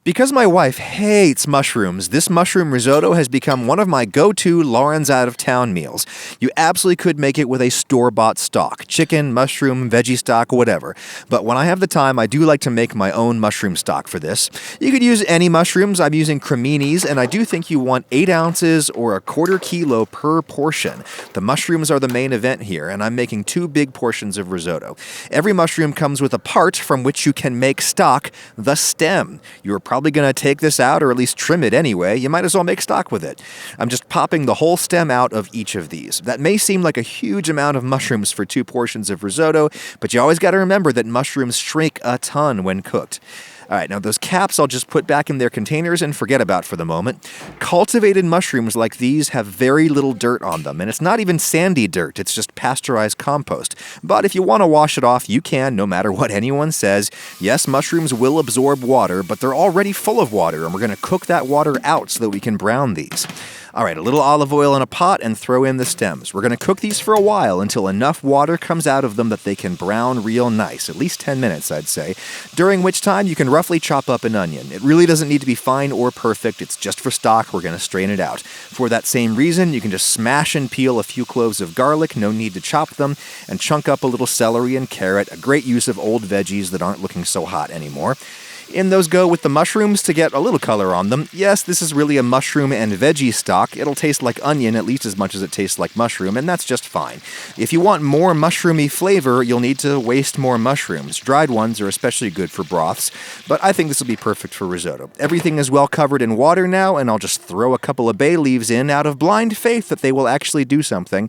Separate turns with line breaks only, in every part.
Because my wife hates mushrooms, this mushroom risotto has become one of my go-to Lauren's out-of-town meals. You absolutely could make it with a store-bought stock, chicken, mushroom, veggie stock, whatever. But when I have the time, I do like to make my own mushroom stock for this. You could use any mushrooms. I'm using creminis, and I do think you want 8 ounces or a quarter kilo per portion. The mushrooms are the main event here, and I'm making 2 big portions of risotto. Every mushroom comes with a part from which you can make stock, the stem. You're probably going to take this out or at least trim it anyway. You might as well make stock with it. I'm just popping the whole stem out of each of these. That may seem like a huge amount of mushrooms for 2 portions of risotto, but you always got to remember that mushrooms shrink a ton when cooked. All right, now those caps I'll just put back in their containers and forget about for the moment. Cultivated mushrooms like these have very little dirt on them, and it's not even sandy dirt, it's just pasteurized compost. But if you want to wash it off, you can, no matter what anyone says. Yes, mushrooms will absorb water, but they're already full of water, and we're going to cook that water out so that we can brown these. All right, a little olive oil in a pot and throw in the stems. We're going to cook these for a while until enough water comes out of them that they can brown real nice, at least 10 minutes, I'd say, during which time you can roughly chop up an onion. It really doesn't need to be fine or perfect. It's just for stock. We're going to strain it out. For that same reason, you can just smash and peel a few cloves of garlic, no need to chop them, and chunk up a little celery and carrot, a great use of old veggies that aren't looking so hot anymore. In those go with the mushrooms to get a little color on them. Yes, this is really a mushroom and veggie stock. It'll taste like onion at least as much as it tastes like mushroom, and that's just fine. If you want more mushroomy flavor, you'll need to waste more mushrooms. Dried ones are especially good for broths, but I think this will be perfect for risotto. Everything is well covered in water now, and I'll just throw a couple of bay leaves in out of blind faith that they will actually do something.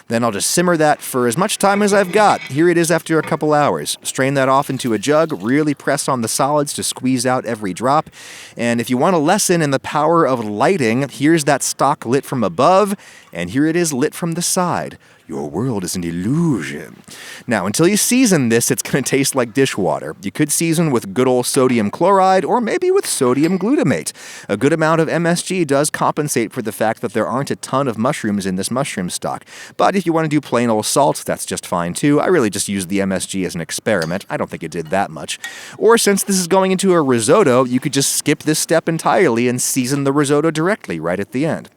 Then I'll just simmer that for as much time as I've got. Here it is after a couple hours. Strain that off into a jug, really press on the solids to squeeze out every drop. And if you want a lesson in the power of lighting, here's that stock lit from above, and here it is lit from the side. Your world is an illusion. Now, until you season this, it's going to taste like dishwater. You could season with good old sodium chloride or maybe with sodium glutamate. A good amount of MSG does compensate for the fact that there aren't a ton of mushrooms in this mushroom stock. But if you want to do plain old salt, that's just fine too. I really just used the MSG as an experiment. I don't think it did that much. Or since this is going into a risotto, you could just skip this step entirely and season the risotto directly right at the end.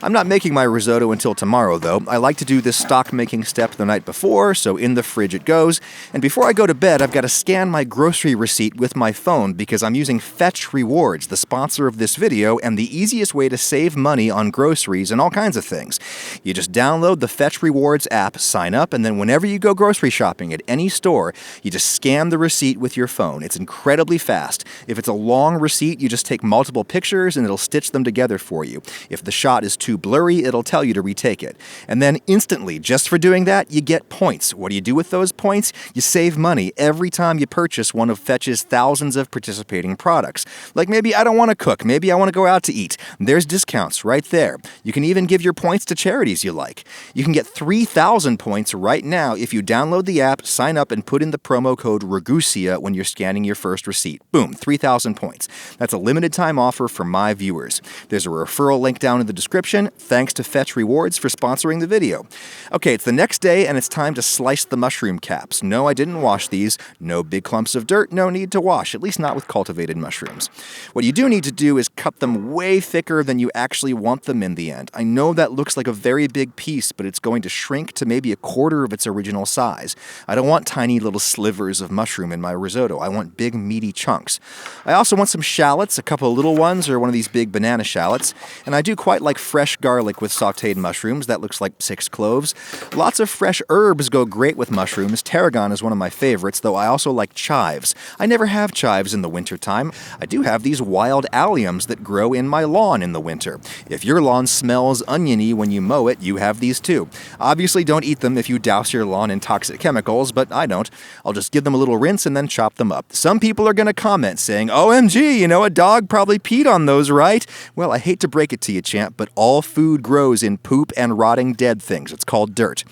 I'm not making my risotto until tomorrow, though. I like to do this stock making step the night before, so in the fridge it goes. And before I go to bed, I've got to scan my grocery receipt with my phone because I'm using Fetch Rewards, the sponsor of this video, and the easiest way to save money on groceries and all kinds of things. You just download the Fetch Rewards app, sign up, and then whenever you go grocery shopping at any store, you just scan the receipt with your phone. It's incredibly fast. If it's a long receipt, you just take multiple pictures and it'll stitch them together for you. If the shot is too blurry, it'll tell you to retake it. And then instantly, just for doing that, you get points. What do you do with those points? You save money every time you purchase one of Fetch's thousands of participating products. Like maybe I don't want to cook, maybe I want to go out to eat. There's discounts right there. You can even give your points to charities you like. You can get 3,000 points right now if you download the app, sign up, and put in the promo code Ragusia when you're scanning your first receipt. Boom, 3,000 points. That's a limited time offer for my viewers. There's a referral link down in the description. Thanks to Fetch Rewards for sponsoring the video. Okay, it's the next day and it's time to slice the mushroom caps. No, I didn't wash these. No big clumps of dirt, no need to wash, at least not with cultivated mushrooms. What you do need to do is cut them way thicker than you actually want them in the end. I know that looks like a very big piece, but it's going to shrink to maybe a quarter of its original size. I don't want tiny little slivers of mushroom in my risotto. I want big, meaty chunks. I also want some shallots, a couple of little ones or one of these big banana shallots, and I do quite like fresh garlic with sautéed mushrooms. That looks like 6 cloves. Lots of fresh herbs go great with mushrooms. Tarragon is one of my favorites, though I also like chives. I never have chives in the wintertime. I do have these wild alliums that grow in my lawn in the winter. If your lawn smells oniony when you mow it, you have these too. Obviously, don't eat them if you douse your lawn in toxic chemicals, but I don't. I'll just give them a little rinse and then chop them up. Some people are going to comment saying, OMG, a dog probably peed on those, right? Well, I hate to break it to you, champ, but all food grows in poop and rotting dead things. It's called called dirt.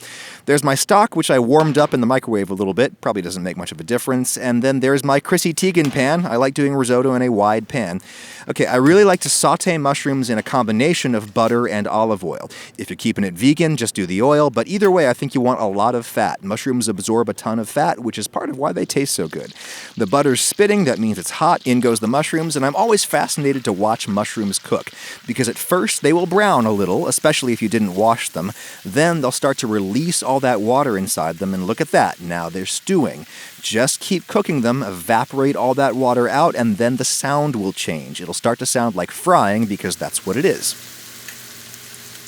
There's my stock, which I warmed up in the microwave a little bit. Probably doesn't make much of a difference. And then there's my Chrissy Teigen pan. I like doing risotto in a wide pan. Okay, I really like to saute mushrooms in a combination of butter and olive oil. If you're keeping it vegan, just do the oil, but either way, I think you want a lot of fat. Mushrooms absorb a ton of fat, which is part of why they taste so good. The butter's spitting, that means it's hot, in goes the mushrooms, and I'm always fascinated to watch mushrooms cook, because at first they will brown a little, especially if you didn't wash them. Then they'll start to release all that water inside them, and look at that, now they're stewing. Just keep cooking them, evaporate all that water out, and then the sound will change. It'll start to sound like frying because that's what it is.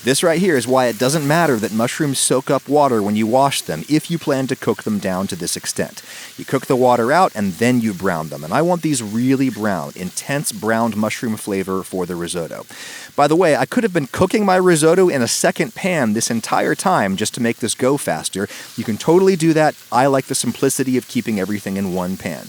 This right here is why it doesn't matter that mushrooms soak up water when you wash them if you plan to cook them down to this extent. You cook the water out and then you brown them. And I want these really brown, intense browned mushroom flavor for the risotto. By the way, I could have been cooking my risotto in a second pan this entire time just to make this go faster. You can totally do that. I like the simplicity of keeping everything in one pan.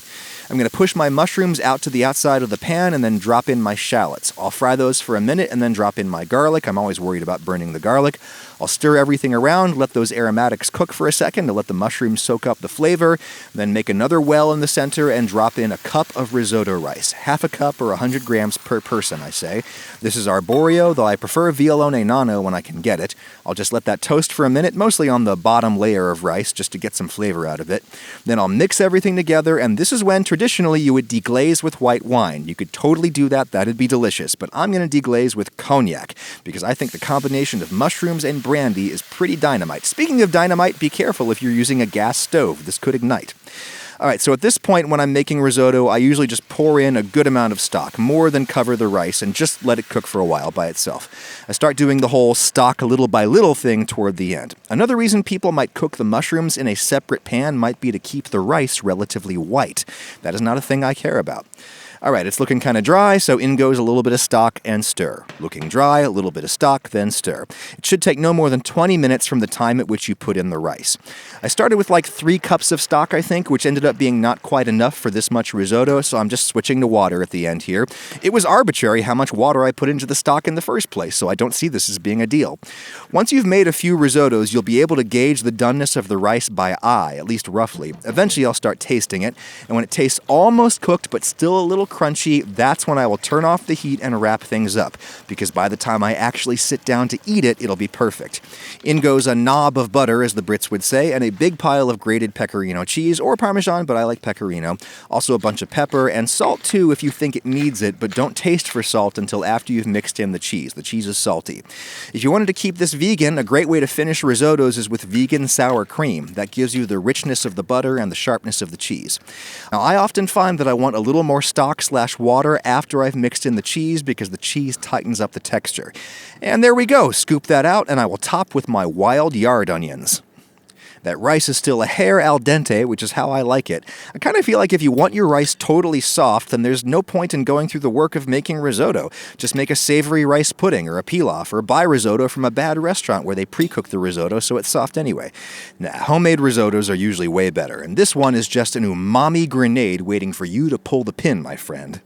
I'm going to push my mushrooms out to the outside of the pan and then drop in my shallots. I'll fry those for a minute and then drop in my garlic. I'm always worried about burning the garlic. I'll stir everything around, let those aromatics cook for a second to let the mushrooms soak up the flavor, then make another well in the center and drop in a cup of risotto rice. Half a cup or 100 grams per person, I say. This is arborio, though I prefer violone nano when I can get it. I'll just let that toast for a minute, mostly on the bottom layer of rice, just to get some flavor out of it. Then I'll mix everything together, and this is when traditionally you would deglaze with white wine. You could totally do that, that'd be delicious, but I'm going to deglaze with cognac, because I think the combination of mushrooms and brandy is pretty dynamite. Speaking of dynamite, be careful if you're using a gas stove. This could ignite. All right, so at this point when I'm making risotto, I usually just pour in a good amount of stock, more than cover the rice, and just let it cook for a while by itself. I start doing the whole stock little by little thing toward the end. Another reason people might cook the mushrooms in a separate pan might be to keep the rice relatively white. That is not a thing I care about. All right, it's looking kind of dry, so in goes a little bit of stock and stir. Looking dry, a little bit of stock, then stir. It should take no more than 20 minutes from the time at which you put in the rice. I started with like 3 cups of stock, I think, which ended up being not quite enough for this much risotto, so I'm just switching to water at the end here. It was arbitrary how much water I put into the stock in the first place, so I don't see this as being a deal. Once you've made a few risottos, you'll be able to gauge the doneness of the rice by eye, at least roughly. Eventually, I'll start tasting it, and when it tastes almost cooked but still a little crunchy, that's when I will turn off the heat and wrap things up, because by the time I actually sit down to eat it, it'll be perfect. In goes a knob of butter, as the Brits would say, and a big pile of grated pecorino cheese, or parmesan, but I like pecorino. Also a bunch of pepper, and salt too if you think it needs it, but don't taste for salt until after you've mixed in the cheese. The cheese is salty. If you wanted to keep this vegan, a great way to finish risottos is with vegan sour cream. That gives you the richness of the butter and the sharpness of the cheese. Now, I often find that I want a little more stock/water after I've mixed in the cheese because the cheese tightens up the texture. And there we go. Scoop that out, and I will top with my wild yard onions. That rice is still a hair al dente, which is how I like it. I kind of feel like if you want your rice totally soft, then there's no point in going through the work of making risotto. Just make a savory rice pudding or a pilaf, or buy risotto from a bad restaurant where they pre-cook the risotto so it's soft anyway. Nah, homemade risottos are usually way better, and this one is just an umami grenade waiting for you to pull the pin, my friend.